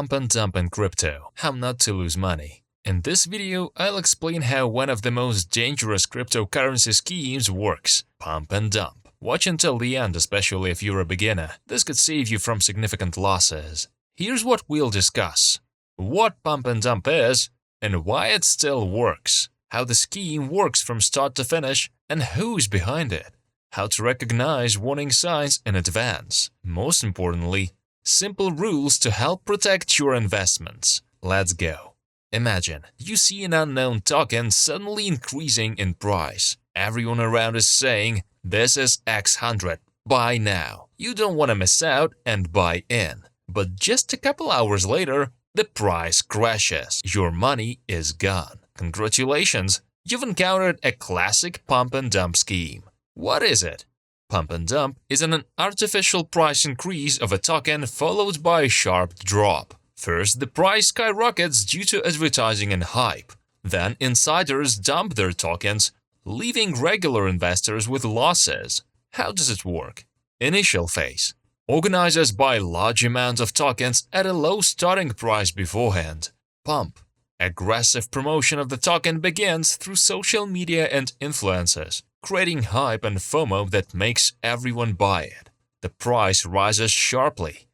Pump and dump in crypto, how not to lose money. In this video, I'll explain how one of the most dangerous cryptocurrency schemes works, pump and dump. Watch until the end, especially if you're a beginner. This could save you from significant losses. Here's what we'll discuss: what pump and dump is, and why it still works, how the scheme works from start to finish, and who's behind it, how to recognize warning signs in advance. Most importantly, simple rules to help protect your investments. Let's go. Imagine you see an unknown token suddenly increasing in price. Everyone around is saying, "This is X 100, buy now." You don't want to miss out and buy in. But just a couple hours later, the price crashes. Your money is gone. Congratulations, you've encountered a classic pump and dump scheme. What is it? Pump and dump is an artificial price increase of a token followed by a sharp drop. First, the price skyrockets due to advertising and hype. Then insiders dump their tokens, leaving regular investors with losses. How does it work? Initial phase. Organizers buy large amounts of tokens at a low starting price beforehand. Pump. Aggressive promotion of the token begins through social media and influencers, creating hype and FOMO that makes everyone buy it. The price rises sharply.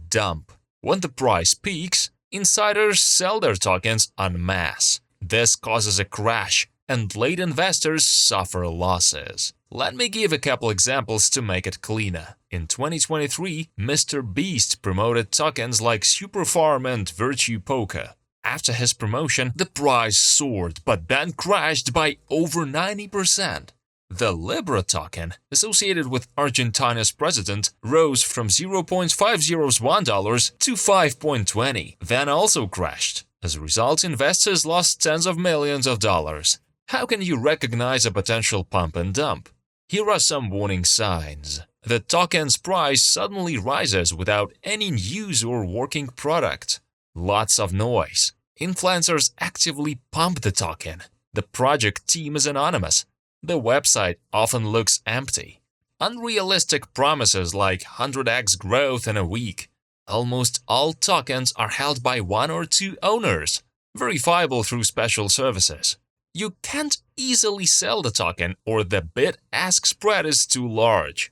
Dump. When the price peaks, insiders sell their tokens en masse. This causes a crash, and late investors suffer losses. Let me give a couple examples to make it cleaner. In 2023, Mr. Beast promoted tokens like Superfarm and Virtue Poker. After his promotion, the price soared, but then crashed by over 90%. The Libra token, associated with Argentina's president, rose from $0.501 to $5.20, then also crashed. As a result, investors lost tens of millions of dollars. How can you recognize a potential pump and dump? Here are some warning signs. The token's price suddenly rises without any news or working product. Lots of noise. Influencers actively pump the token. The project team is anonymous. The website often looks empty. Unrealistic promises like 100x growth in a week. Almost all tokens are held by one or two owners, verifiable through special services. You can't easily sell the token or the bid-ask spread is too large.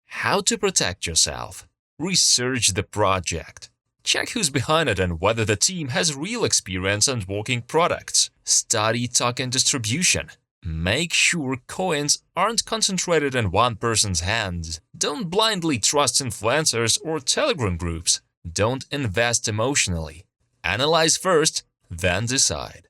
How to protect yourself? Research the project. Check who's behind it and whether the team has real experience and working products. Study token distribution. Make sure coins aren't concentrated in one person's hands. Don't blindly trust influencers or Telegram groups. Don't invest emotionally. Analyze first, then decide.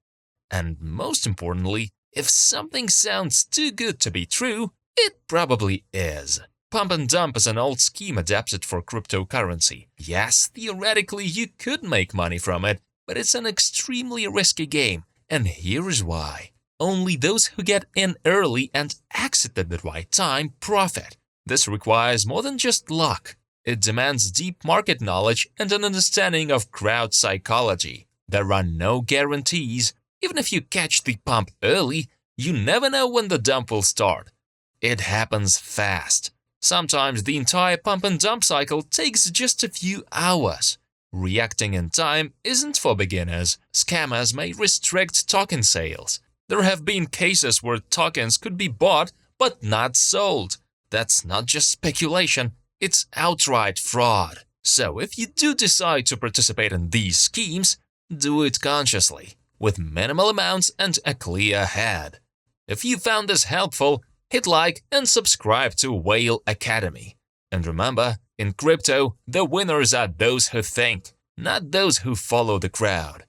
And most importantly, if something sounds too good to be true, it probably is. Pump and dump is an old scheme adapted for cryptocurrency. Yes, theoretically you could make money from it, but it's an extremely risky game, and here is why. Only those who get in early and exit at the right time profit. This requires more than just luck. It demands deep market knowledge and an understanding of crowd psychology. There are no guarantees. Even if you catch the pump early, you never know when the dump will start. It happens fast. Sometimes the entire pump and dump cycle takes just a few hours. Reacting in time isn't for beginners. Scammers may restrict token sales. There have been cases where tokens could be bought but not sold. That's not just speculation, it's outright fraud. So if you do decide to participate in these schemes, do it consciously, with minimal amounts and a clear head. If you found this helpful, hit like and subscribe to Whale Academy. And remember, in crypto, the winners are those who think, not those who follow the crowd.